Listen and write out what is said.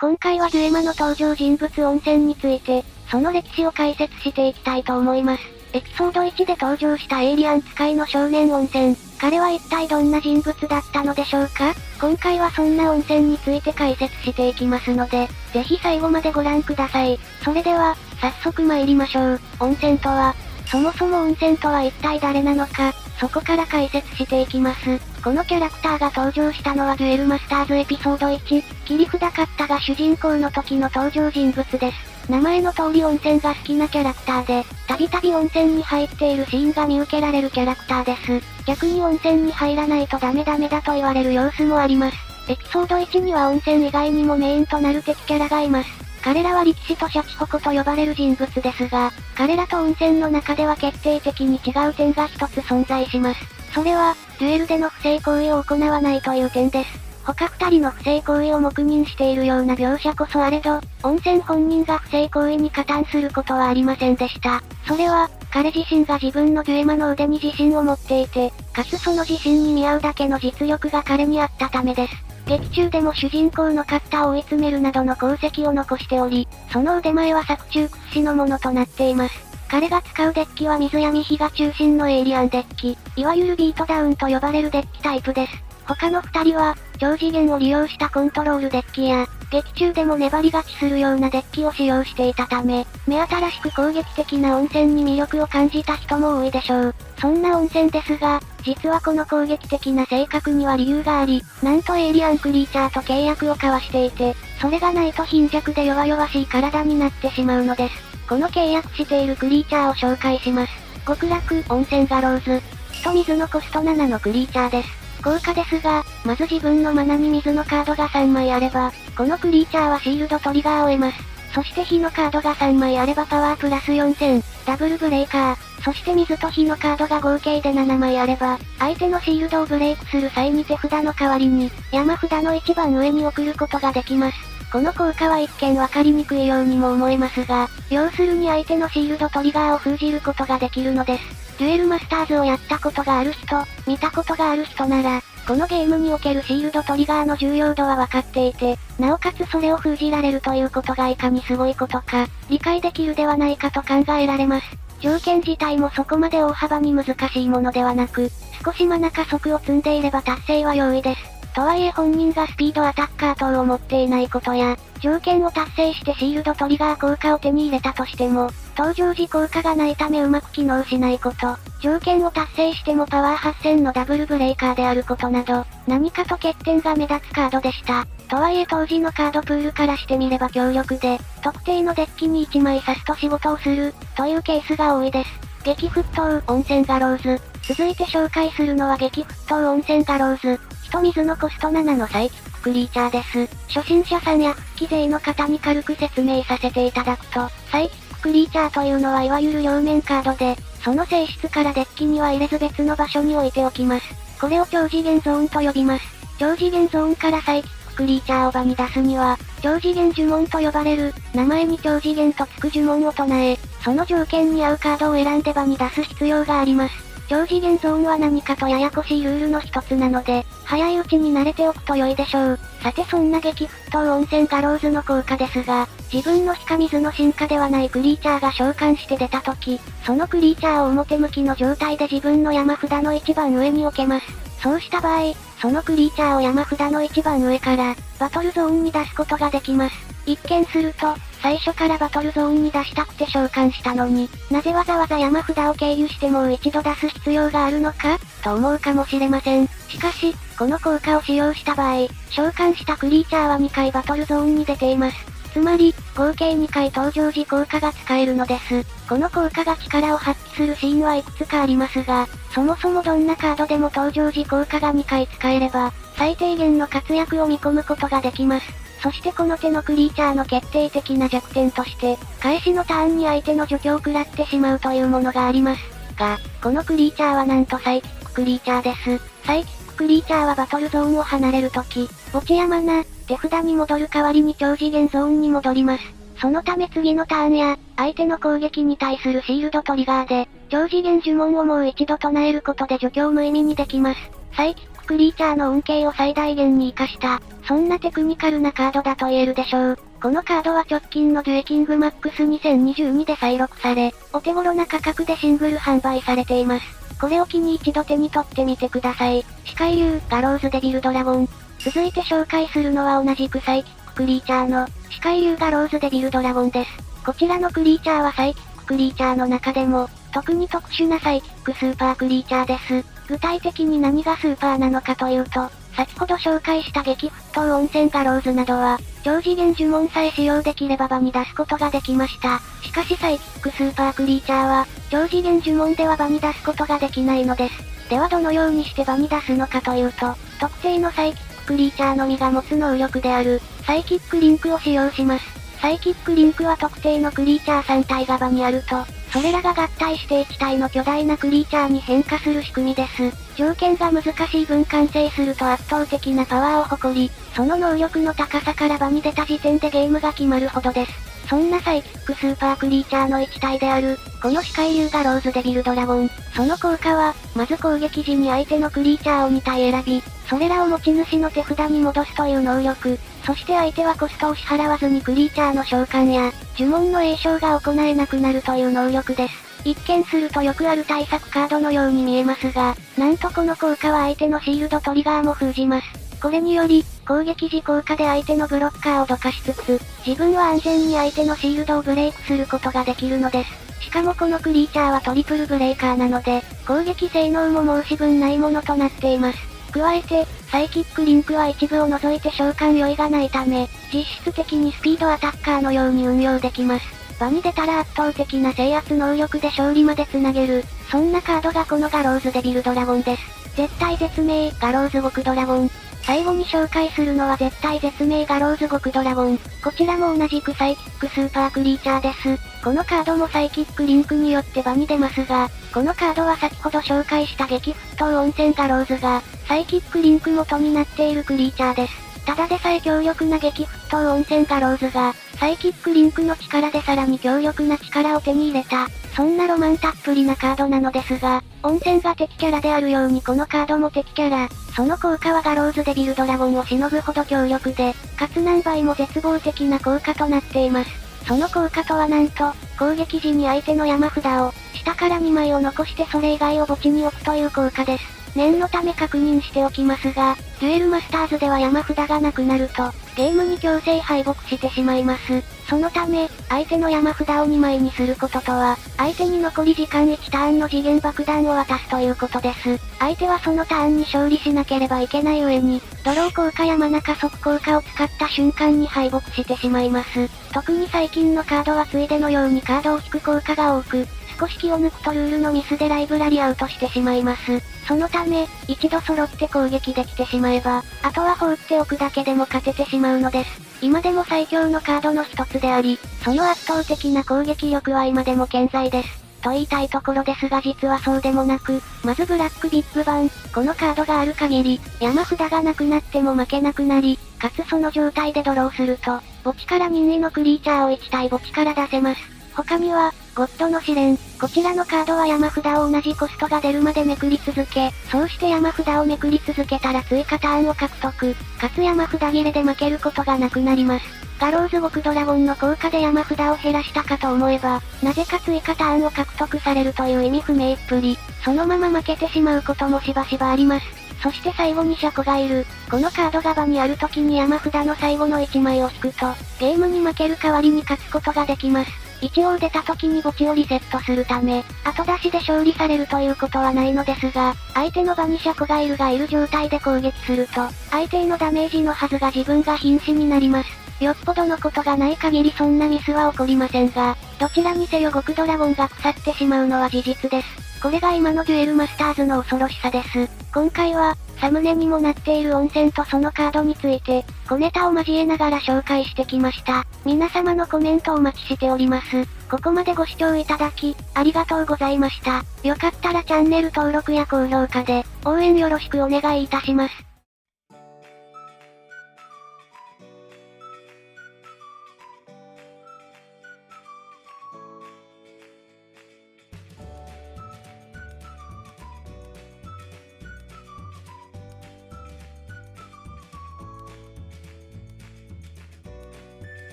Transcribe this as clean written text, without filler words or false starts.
今回はデュエマの登場人物温泉について、その歴史を解説していきたいと思います。エピソード1で登場したエイリアン使いの少年温泉。彼は一体どんな人物だったのでしょうか？今回はそんな温泉について解説していきますので、ぜひ最後までご覧ください。それでは、早速参りましょう。温泉とは、そもそも温泉とは一体誰なのか、そこから解説していきます。このキャラクターが登場したのはデュエルマスターズエピソード1、切り札カッタが主人公の時の登場人物です。名前の通り温泉が好きなキャラクターで、たびたび温泉に入っているシーンが見受けられるキャラクターです。逆に温泉に入らないとダメだと言われる様子もあります。エピソード1には温泉以外にもメインとなる敵キャラがいます。彼らは力士とシャチホコと呼ばれる人物ですが、彼らと温泉の中では決定的に違う点が一つ存在します。それは、デュエルでの不正行為を行わないという点です。他二人の不正行為を黙認しているような描写こそあれど、温泉本人が不正行為に加担することはありませんでした。それは、彼自身が自分のデュエマの腕に自信を持っていて、かつその自信に見合うだけの実力が彼にあったためです。劇中でも主人公のカッターを追い詰めるなどの功績を残しており、その腕前は作中屈指のものとなっています。彼が使うデッキは水闇比が中心のエイリアンデッキ、いわゆるビートダウンと呼ばれるデッキタイプです。他の二人は、超次元を利用したコントロールデッキや、劇中でも粘り勝ちするようなデッキを使用していたため、目新しく攻撃的な温泉に魅力を感じた人も多いでしょう。そんな温泉ですが、実はこの攻撃的な性格には理由があり、なんとエイリアンクリーチャーと契約を交わしていて、それがないと貧弱で弱々しい体になってしまうのです。この契約しているクリーチャーを紹介します。極楽温泉ガローズ。火と水のコスト7のクリーチャーです。効果ですが、まず自分のマナに水のカードが3枚あれば、このクリーチャーはシールドトリガーを得ます。そして火のカードが3枚あればパワープラス4000、ダブルブレイカー。そして水と火のカードが合計で7枚あれば、相手のシールドをブレイクする際に手札の代わりに、山札の一番上に送ることができます。この効果は一見わかりにくいようにも思えますが、要するに相手のシールドトリガーを封じることができるのです。デュエルマスターズをやったことがある人、見たことがある人なら、このゲームにおけるシールドトリガーの重要度は分かっていて、なおかつそれを封じられるということがいかにすごいことか、理解できるではないかと考えられます。条件自体もそこまで大幅に難しいものではなく、少しマナ加速を積んでいれば達成は容易です。とはいえ本人がスピードアタッカー等を持っていないことや、条件を達成してシールドトリガー効果を手に入れたとしても、登場時効果がないためうまく機能しないこと、条件を達成してもパワー8000のダブルブレイカーであることなど、何かと欠点が目立つカードでした。とはいえ当時のカードプールからしてみれば強力で、特定のデッキに1枚刺すと仕事をする、というケースが多いです。激沸騰温泉ガローズ。続いて紹介するのは激沸騰温泉ガローズ。火と水のコスト7のサイキッククリーチャーです。初心者さんや復帰勢の方に軽く説明させていただくと、サイキッククリーチャーというのはいわゆる両面カードで、その性質からデッキには入れず別の場所に置いておきます。これを超次元ゾーンと呼びます。超次元ゾーンからサイキッククリーチャーを場に出すには、超次元呪文と呼ばれる、名前に超次元とつく呪文を唱え、その条件に合うカードを選んで場に出す必要があります。超次元ゾーンは何かとややこしいルールの一つなので、早いうちに慣れておくと良いでしょう。さてそんな激沸騰温泉ガローズの効果ですが、自分の火か水の進化ではないクリーチャーが召喚して出た時、そのクリーチャーを表向きの状態で自分の山札の一番上に置けます。そうした場合、そのクリーチャーを山札の一番上から、バトルゾーンに出すことができます。一見すると、最初からバトルゾーンに出したくて召喚したのに、なぜわざわざ山札を経由してもう一度出す必要があるのかと思うかもしれません。しかし、この効果を使用した場合、召喚したクリーチャーは2回バトルゾーンに出ています。つまり、合計2回登場時効果が使えるのです。この効果が力を発揮するシーンはいくつかありますが、そもそもどんなカードでも登場時効果が2回使えれば、最低限の活躍を見込むことができます。そしてこの手のクリーチャーの決定的な弱点として、開始のターンに相手の除去を食らってしまうというものがあります。が、このクリーチャーはなんとサイキッククリーチャーです。サイキッククリーチャーはバトルゾーンを離れるとき、墓地やマナ、手札に戻る代わりに超次元ゾーンに戻ります。そのため次のターンや、相手の攻撃に対するシールドトリガーで、超次元呪文をもう一度唱えることで除去を無意味にできます。サイキッククリーチャーの恩恵を最大限に活かした、そんなテクニカルなカードだと言えるでしょう。このカードは直近のデュエキングマックス2022で再録され、お手頃な価格でシングル販売されています。これを機に一度手に取ってみてください。視界流、ガローズデビルドラゴン。続いて紹介するのは同じくサイキッククリーチャーの、視界流ガローズデビルドラゴンです。こちらのクリーチャーはサイキッククリーチャーの中でも、特に特殊なサイキックスーパークリーチャーです。具体的に何がスーパーなのかというと、先ほど紹介した激沸騰温泉ガローズなどは、超次元呪文さえ使用できれば場に出すことができました。しかしサイキックスーパークリーチャーは、超次元呪文では場に出すことができないのです。ではどのようにして場に出すのかというと、特定のサイキッククリーチャーのみが持つ能力である、サイキックリンクを使用します。サイキックリンクは特定のクリーチャー3体が場にあると、それらが合体して1体の巨大なクリーチャーに変化する仕組みです。条件が難しい分完成すると圧倒的なパワーを誇り、その能力の高さから場に出た時点でゲームが決まるほどです。そんなサイキックスーパークリーチャーの1体である、この視界流ガローズデビルドラゴン。その効果は、まず攻撃時に相手のクリーチャーを2体選び、それらを持ち主の手札に戻すという能力。そして相手はコストを支払わずにクリーチャーの召喚や、呪文の詠唱が行えなくなるという能力です。一見するとよくある対策カードのように見えますが、なんとこの効果は相手のシールドトリガーも封じます。これにより、攻撃時効果で相手のブロッカーをどかしつつ、自分は安全に相手のシールドをブレイクすることができるのです。しかもこのクリーチャーはトリプルブレーカーなので、攻撃性能も申し分ないものとなっています。加えて、サイキックリンクは一部を除いて召喚酔いがないため、実質的にスピードアタッカーのように運用できます。場に出たら圧倒的な制圧能力で勝利まで繋げる、そんなカードがこのガローズデビルドラゴンです。絶対絶命、ガローズ極ドラゴン。最後に紹介するのは絶対絶命ガローズ極ドラゴン。こちらも同じくサイキックスーパークリーチャーです。このカードもサイキックリンクによって場に出ますが、このカードは先ほど紹介した激沸騰温泉ガローズが、サイキックリンク元になっているクリーチャーです。ただでさえ強力な激沸騰温泉ガローズが、サイキックリンクの力でさらに強力な力を手に入れた、そんなロマンたっぷりなカードなのですが、温泉が敵キャラであるようにこのカードも敵キャラ、その効果はガローズデビルドラゴンをしのぐほど強力で、かつ何倍も絶望的な効果となっています。その効果とはなんと、攻撃時に相手の山札を、下から2枚を残してそれ以外を墓地に置くという効果です。念のため確認しておきますが、デュエルマスターズでは山札がなくなると、ゲームに強制敗北してしまいます。そのため、相手の山札を2枚にすることとは、相手に残り時間1ターンの次元爆弾を渡すということです。相手はそのターンに勝利しなければいけない上に、ドロー効果やマナ加速効果を使った瞬間に敗北してしまいます。特に最近のカードはついでのようにカードを引く効果が多く、少し気を抜くとルールのミスでライブラリアウトしてしまいます。そのため、一度揃って攻撃できてしまえば、あとは放っておくだけでも勝ててしまうのです。今でも最強のカードの一つであり、その圧倒的な攻撃力は今でも健在です。と言いたいところですが実はそうでもなく、まずブラックビッグバン、このカードがある限り、山札がなくなっても負けなくなり、かつその状態でドローすると、墓地から任意のクリーチャーを1体墓地から出せます。他には、ゴッドの試練。こちらのカードは山札を同じコストが出るまでめくり続け、そうして山札をめくり続けたら追加ターンを獲得、かつ山札切れで負けることがなくなります。ガローズ極ドラゴンの効果で山札を減らしたかと思えば、なぜか追加ターンを獲得されるという意味不明っぷり、そのまま負けてしまうこともしばしばあります。そして最後にシャコがいる。このカードが場にある時に山札の最後の1枚を引くと、ゲームに負ける代わりに勝つことができます。一応出た時に墓地をリセットするため、後出しで勝利されるということはないのですが、相手の場にシャコがいる状態で攻撃すると、相手へのダメージのはずが自分が瀕死になります。よっぽどのことがない限りそんなミスは起こりませんが、どちらにせよ極ドラゴンが腐ってしまうのは事実です。これが今のデュエルマスターズの恐ろしさです。今回は、サムネにもなっている温泉とそのカードについて、小ネタを交えながら紹介してきました。皆様のコメントお待ちしております。ここまでご視聴いただき、ありがとうございました。よかったらチャンネル登録や高評価で、応援よろしくお願いいたします。